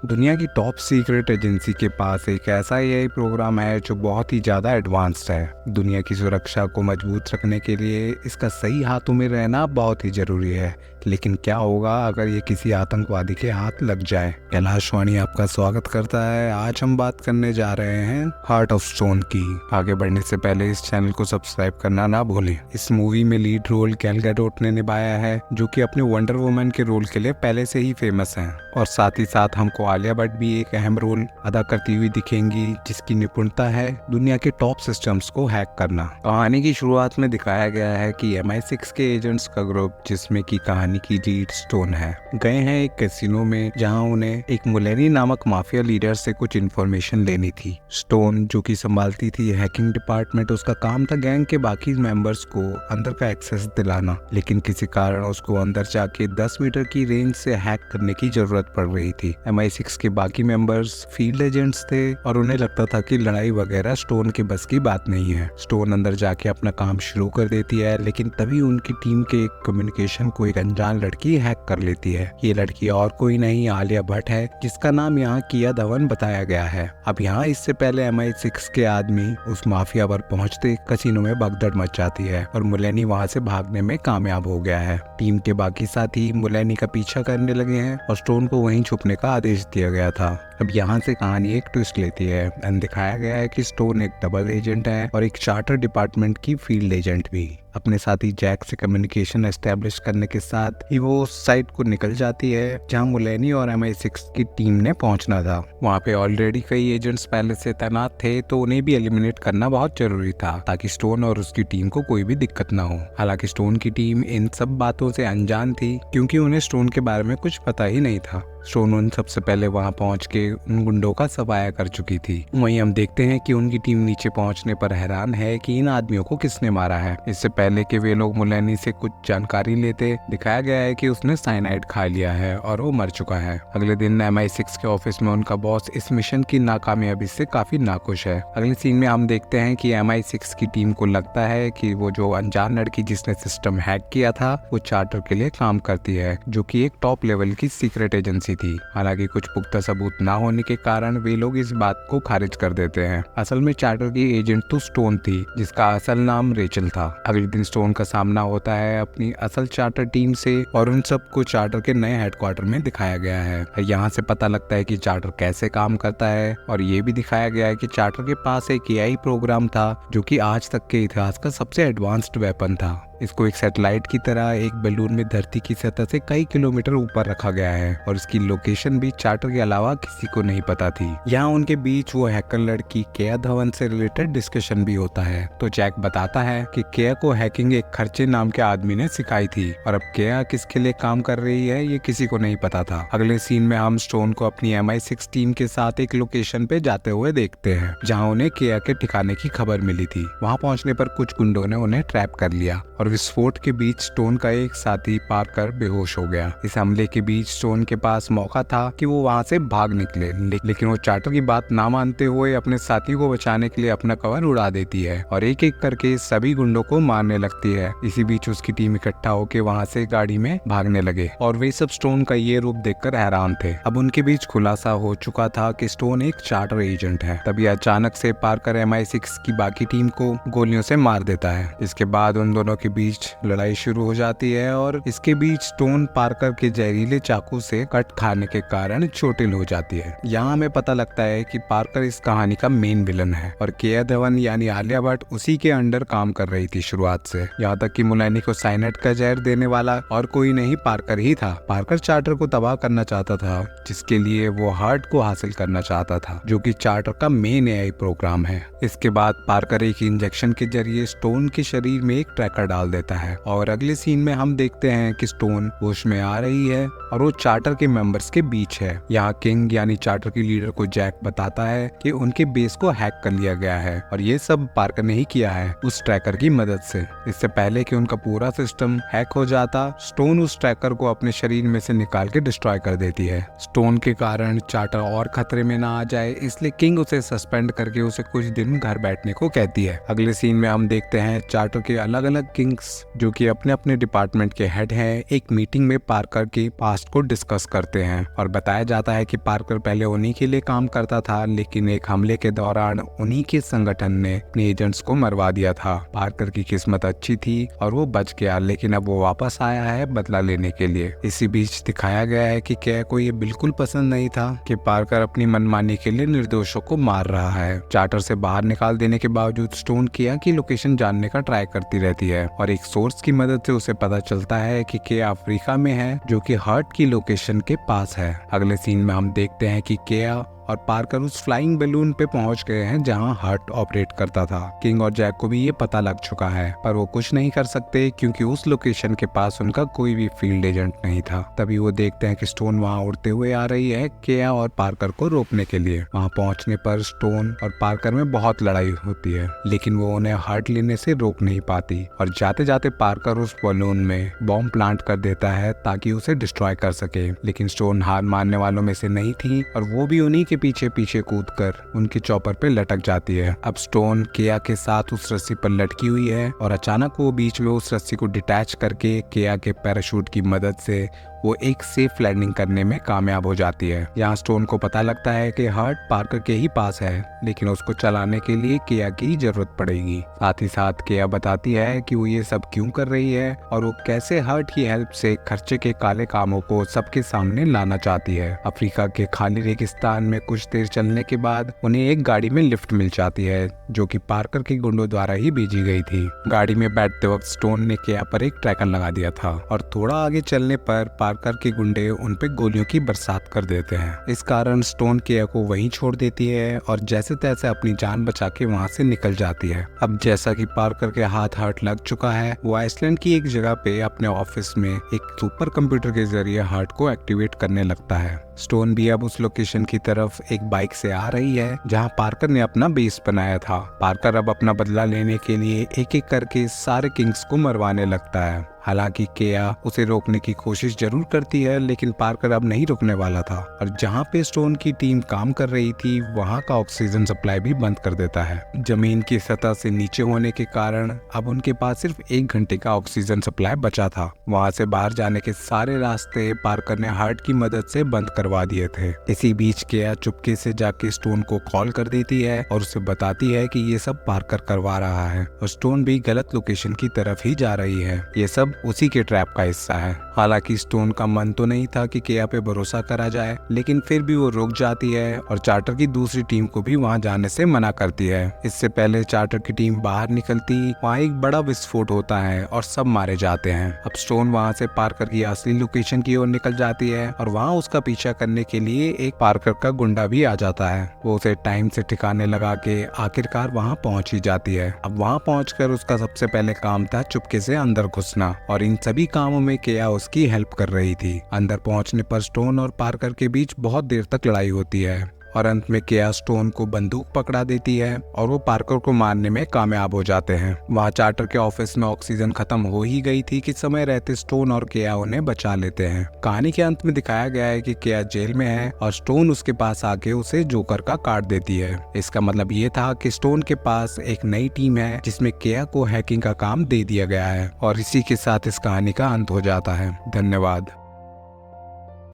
दुनिया की top secret agency के पास एक ऐसा एआई प्रोग्राम है जो बहुत ही ज्यादा एडवांस्ड है। दुनिया की सुरक्षा को मजबूत रखने के लिए इसका सही हाथों में रहना बहुत ही जरूरी है। लेकिन क्या होगा अगर ये किसी आतंकवादी के हाथ लग जाए। कैलाश वाणी आपका स्वागत करता है। आज हम बात करने जा रहे हैं हार्ट ऑफ स्टोन की। आगे बढ़ने से पहले इस चैनल को सब्सक्राइब करना ना भूलें। इस मूवी में लीड रोल गैल गैडोट ने निभाया है, जो कि अपने वंडर वुमन के रोल के लिए पहले से ही फेमस हैं। और साथ ही साथ हमको आलिया भट्ट भी एक अहम रोल अदा करती हुई दिखेंगी, जिसकी निपुणता है दुनिया के टॉप सिस्टम्स को हैक करना। कहानी की शुरुआत में दिखाया गया है कि MI6 के एजेंट्स का ग्रुप, जिसमें की कहानी की लीड स्टोन है, गए हैं एक कैसीनो में, जहां उन्हें एक मुलेनी नामक माफिया लीडर से कुछ इन्फॉर्मेशन लेनी थी। स्टोन, जो कि संभालती थी हैकिंग डिपार्टमेंट, उसका काम था गैंग के बाकी मेंबर्स को अंदर का एक्सेस दिलाना। लेकिन किसी कारण उसको अंदर जाके 10 मीटर की रेंज से हैक करने की जरूरत पड़ रही थी। MI6 के बाकी मेंबर्स फील्ड एजेंट्स थे और उन्हें लगता था कि लड़ाई वगैरह स्टोन के बस की बात नहीं है। स्टोन अंदर जाके अपना काम शुरू कर देती है, लेकिन तभी उनकी टीम के एक कम्युनिकेशन को एक अनजान लड़की हैक कर लेती है। ये लड़की और कोई नहीं, आलिया भट्ट है, जिसका नाम यहाँ किया धवन बताया गया है। अब यहाँ इससे पहले MI6 के आदमी उस माफिया पर पहुंचते कसिनो में भगदड़ मच जाती है और मुलेनी वहाँ से भागने में कामयाब हो गया है। टीम के बाकी साथी मुलेनी का पीछा करने लगे हैं और स्टोन को वहीं छुपने का आदेश दिया गया था। अब यहाँ से कहानी एक ट्विस्ट लेती है एंड दिखाया गया है कि स्टोन एक डबल एजेंट है और एक चार्टर डिपार्टमेंट की फील्ड एजेंट भी। अपने साथी जैक से कम्युनिकेशन एस्टेब्लिश करने के साथ ही वो उस साइट को निकल जाती है जहाँ मुलेनी और MI6 की टीम ने पहुंचना था। वहाँ पे ऑलरेडी कई एजेंट्स पहले से तैनात थे, तो उन्हें भी एलिमिनेट करना बहुत जरूरी था ताकि स्टोन और उसकी टीम को कोई भी दिक्कत ना हो। हालांकि स्टोन की टीम इन सब बातों से अनजान थी, क्योंकि उन्हें स्टोन के बारे में कुछ पता ही नहीं था। स्टोन उन सबसे पहले वहां पहुंच के उन गुंडों का सफाया कर चुकी थी। वहीं हम देखते हैं कि उनकी टीम नीचे पहुंचने पर हैरान है कि इन आदमियों को किसने मारा है। इससे पहले कि वे लोग मुलेनी से कुछ जानकारी लेते, दिखाया गया है कि उसने साइनाइड खा लिया है और वो मर चुका है। अगले दिन MI6 के ऑफिस में उनका बॉस इस मिशन की नाकामयाबी से काफी नाखुश है। अगले सीन में हम देखते हैं कि MI6 की टीम को लगता है कि वो जो अनजान लड़की जिसने सिस्टम हैक किया था, वो चार्टर के लिए काम करती है, जो कि एक टॉप लेवल की सीक्रेट एजेंसी थी। हालांकि कुछ पुख्ता सबूत ना होने के कारण वे लोग इस बात को खारिज कर देते हैं। असल में चार्टर की एजेंट तो स्टोन थी, जिसका असल नाम रेचल था। अगले दिन स्टोन का सामना होता है अपनी असल चार्टर टीम से और उन सबको चार्टर के नए हेडक्वार्टर में दिखाया गया है। यहाँ से पता लगता है कि चार्टर कैसे काम करता है और ये भी दिखाया गया है कि चार्टर के पास एक AI प्रोग्राम था, जो कि आज तक के इतिहास का सबसे एडवांस्ड वेपन था। इसको एक सैटेलाइट की तरह एक बैलून में धरती की सतह से कई किलोमीटर ऊपर रखा गया है और इसकी लोकेशन भी चार्टर के अलावा किसी को नहीं पता थी। यहाँ उनके बीच वो हैकर लड़की केया धवन से रिलेटेड डिस्कशन भी होता है। तो जैक बताता है कि केया को हैकिंग एक खर्चे नाम के आदमी ने सिखाई थी और अब केया किसके लिए काम कर रही है ये किसी को नहीं पता था। अगले सीन में हम स्टोन को अपनी MI6 टीम के साथ एक लोकेशन पे जाते हुए देखते हैं, जहाँ उन्हें केया के ठिकाने की खबर मिली थी। वहाँ पहुँचने पर कुछ गुंडों ने उन्हें ट्रैप कर लिया और विस्फोट के बीच स्टोन का एक साथी पार्कर बेहोश हो गया। इस हमले के बीच स्टोन के पास मौका था कि वो वहां से भाग निकले, लेकिन वो चार्टर की बात ना मानते हुए अपने साथी को बचाने के लिए अपना कवर उड़ा देती है और एक एक करके सभी गुंडों को मारने लगती है। इसी बीच उसकी टीम इकट्ठा होकर वहां से गाड़ी में भागने लगे और वे सब स्टोन का ये रूप देखकर हैरान थे। अब उनके बीच खुलासा हो चुका था कि स्टोन एक चार्टर एजेंट है। तभी अचानक से पार्कर MI6 की बाकी टीम को गोलियों से मार देता है। इसके बाद उन दोनों के बीच लड़ाई शुरू हो जाती है और इसके बीच स्टोन पार्कर के जहरीले चाकू से कट खाने के कारण चोटिल हो जाती है। यहाँ हमें पता लगता है कि पार्कर इस कहानी का मेन विलन है और केया धवन यानी आलिया भट्ट उसी के अंडर काम कर रही थी शुरुआत से। यहाँ तक कि मुलेनी को साइनाइड का जहर देने वाला और कोई नहीं पार्कर ही था। पार्कर चार्टर को तबाह करना चाहता था, जिसके लिए वो हार्ट को हासिल करना चाहता था, जो कि चार्टर का मेन AI प्रोग्राम है। इसके बाद पार्कर एक इंजेक्शन के जरिए स्टोन के शरीर में एक ट्रैकर डाल देता है और अगले सीन में हम देखते हैं कि स्टोन होश में आ रही है और वो चार्टर के मेंबर्स के बीच है। यहाँ किंग यानी चार्टर की लीडर को जैक बताता है कि उनके बेस को हैक कर लिया गया है और ये सब पार्कर ने ही किया है उस ट्रैकर की मदद से। इससे पहले कि उनका पूरा सिस्टम हैक हो जाता, स्टोन उस ट्रैकर को अपने शरीर में से निकाल के डिस्ट्रॉय कर देती है। स्टोन के कारण चार्टर और खतरे में ना आ जाए, इसलिए किंग उसे सस्पेंड करके उसे कुछ दिन घर बैठने को कहती है। अगले सीन में हम देखते हैं चार्टर के अलग अलग किंग किंग्स, जो कि अपने अपने डिपार्टमेंट के हेड हैं, एक मीटिंग में पार्कर के पास्ट को डिस्कस करते हैं और बताया जाता है कि पार्कर पहले उन्हीं के लिए काम करता था, लेकिन एक हमले के दौरान उन्हीं के संगठन ने अपने एजेंट्स को मरवा दिया था। पार्कर की किस्मत अच्छी थी और वो बच गया, लेकिन अब वो वापस आया है बदला लेने के लिए। इसी बीच दिखाया गया है कि क्या को ये बिल्कुल पसंद नहीं था कि पार्कर अपनी मनमानी के लिए निर्दोषों को मार रहा है। चार्टर से बाहर निकाल देने के बावजूद स्टोन किया की लोकेशन जानने का ट्राई करती रहती है और एक सोर्स की मदद से उसे पता चलता है कि केया अफ्रीका में है, जो कि हर्ट की लोकेशन के पास है। अगले सीन में हम देखते हैं कि केया और पार्कर उस फ्लाइंग बैलून पे पहुंच गए हैं जहां हर्ट ऑपरेट करता था। किंग और जैक को भी ये पता लग चुका है, पर वो कुछ नहीं कर सकते क्योंकि उस लोकेशन के पास उनका कोई भी फील्ड एजेंट नहीं था। तभी वो देखते हैं कि स्टोन वहां उड़ते हुए आ रही है केया और पार्कर को रोकने के लिए। वहां पहुंचने पर स्टोन और पार्कर में बहुत लड़ाई होती है, लेकिन वो उन्हें हर्ट लेने से रोक नहीं पाती और जाते जाते पार्कर उस बलून में बॉम्ब प्लांट कर देता है ताकि उसे डिस्ट्रॉय कर सके। लेकिन स्टोन हार मानने वालों में से नहीं थी और वो भी उन्हीं के पीछे पीछे कूदकर उनके चॉपर पे लटक जाती है। अब स्टोन केया के साथ उस रस्सी पर लटकी हुई है और अचानक वो बीच में उस रस्सी को डिटैच करके केया के पैराशूट की मदद से वो एक सेफ लैंडिंग करने में कामयाब हो जाती है। यहाँ स्टोन को पता लगता है कि हर्ट पार्कर के ही पास है, लेकिन उसको चलाने के लिए केया की जरूरत पड़ेगी। साथ ही साथ केया बताती है कि वो ये सब क्यों कर रही है और वो कैसे हर्ट की हेल्प से खर्चे के काले कामों को सबके सामने लाना चाहती है। अफ्रीका के खाली रेगिस्तान में कुछ देर चलने के बाद उन्हें एक गाड़ी में लिफ्ट मिल जाती है, जो कि पार्कर के गुंडों द्वारा ही भेजी गई थी। गाड़ी में बैठते वक्त स्टोन ने केया पर एक ट्रैकर लगा दिया था और थोड़ा आगे चलने पर पार्कर के गुंडे उन पे गोलियों की बरसात कर देते हैं। इस कारण स्टोन केया को वहीं छोड़ देती है और जैसे तैसे अपनी जान बचा के वहाँ से निकल जाती है। अब जैसा कि पार्कर के हाथ हर्ट लग चुका है, वो आइसलैंड की एक जगह पे अपने ऑफिस में एक सुपर कंप्यूटर के जरिए हर्ट को एक्टिवेट करने लगता है। स्टोन भी अब उस लोकेशन की तरफ एक बाइक से आ रही है जहां पार्कर ने अपना बेस बनाया था। पार्कर अब अपना बदला लेने के लिए एक एक करके सारे किंग्स को मरवाने लगता है। हालांकि केया उसे रोकने की कोशिश जरूर करती है, लेकिन पार्कर अब नहीं रुकने वाला था और जहां पे स्टोन की टीम काम कर रही थी वहां का ऑक्सीजन सप्लाई भी बंद कर देता है। जमीन की सतह से नीचे होने के कारण अब उनके पास सिर्फ 1 घंटे का ऑक्सीजन सप्लाई बचा था। वहां से बाहर जाने के सारे रास्ते पार्कर ने हर्ट की मदद से बंद करवा दिए थे। इसी बीच केया चुपके से जाके स्टोन को कॉल कर देती है और उसे बताती है कि ये सब पार्कर करवा रहा है और स्टोन भी गलत लोकेशन की तरफ ही जा रही है। ये सब उसी के ट्रैप का हिस्सा है। हालांकि स्टोन का मन तो नहीं था कि केया पे भरोसा करा जाए, लेकिन फिर भी वो रुक जाती है और चार्टर की दूसरी टीम को भी वहां जाने से मना करती है। इससे पहले चार्टर की टीम बाहर निकलती वहां एक बड़ा विस्फोट होता है और सब मारे जाते हैं। अब स्टोन वहां से पार्कर की असली लोकेशन की ओर निकल जाती है और वहां उसका पीछा करने के लिए एक पार्कर का गुंडा भी आ जाता है। वो उसे टाइम से ठिकाने लगा के आखिरकार वहां पहुंच ही जाती है। अब वहां पहुंचकर उसका सबसे पहले काम था चुपके से अंदर घुसना और इन सभी कामों में केया उसकी हेल्प कर रही थी। अंदर पहुंचने पर स्टोन और पार्कर के बीच बहुत देर तक लड़ाई होती है और अंत में केया स्टोन को बंदूक पकड़ा देती है और वो पार्कर को मारने में कामयाब हो जाते हैं। वहाँ चार्टर के ऑफिस में ऑक्सीजन खत्म हो ही गई थी कि समय रहते स्टोन और केया उन्हें बचा लेते हैं। कहानी के अंत में दिखाया गया है कि केया जेल में है और स्टोन उसके पास आके उसे जोकर का कार्ड देती है। इसका मतलब ये था कि स्टोन के पास एक नई टीम है जिसमें केया को हैकिंग का काम दे दिया गया है और इसी के साथ इस कहानी का अंत हो जाता है। धन्यवाद।